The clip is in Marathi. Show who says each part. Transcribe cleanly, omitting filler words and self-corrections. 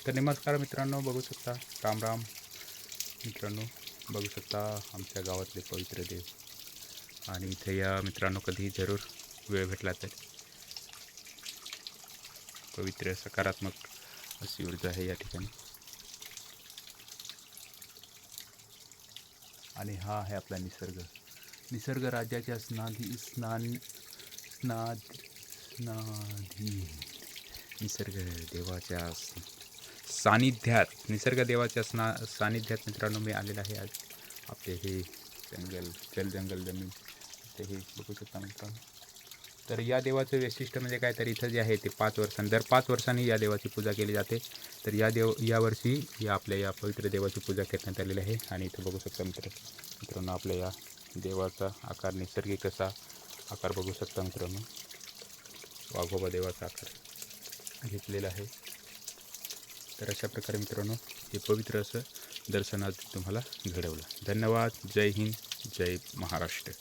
Speaker 1: तर नमस्कार मित्रांनो, बघू शकता राम राम मित्रांनो, बघू शकता आमच्या गावातले पवित्र देव. आणि इथे या मित्रांनो, कधी जरूर वेळ भेटला तर. पवित्र सकारात्मक अशी ऊर्जा आहे या ठिकाणी. आणि हा आहे आपला निसर्ग राज्याच्या निसर्ग देवाच्या सानिध्यात, निसर्ग देवाच्या सानिध्यात मित्रांनो मी आलेला आहे आज. आपले हे जंगल जमीन ते हे बघू शकता मित्रांनो. तर या देवाचं वैशिष्ट्य म्हणजे काय, तर इथं जे आहे ते 5 वर्षांनी, दर 5 वर्षांनी या देवाची पूजा केली जाते. तर यावर्षी या पवित्र देवाची पूजा करण्यात आलेली आहे. आणि इथं बघू शकता मित्रांनो, आपल्या या देवाचा आकार, नैसर्गिक असा आकार बघू शकता मित्रांनो. वाघोबा देवाचा आकार घेतलेला आहे. तर अशा प्रकारे मित्रांनो हे पवित्र असं दर्शन आज तुम्हाला घडवलं. धन्यवाद. जय हिंद, जय महाराष्ट्र.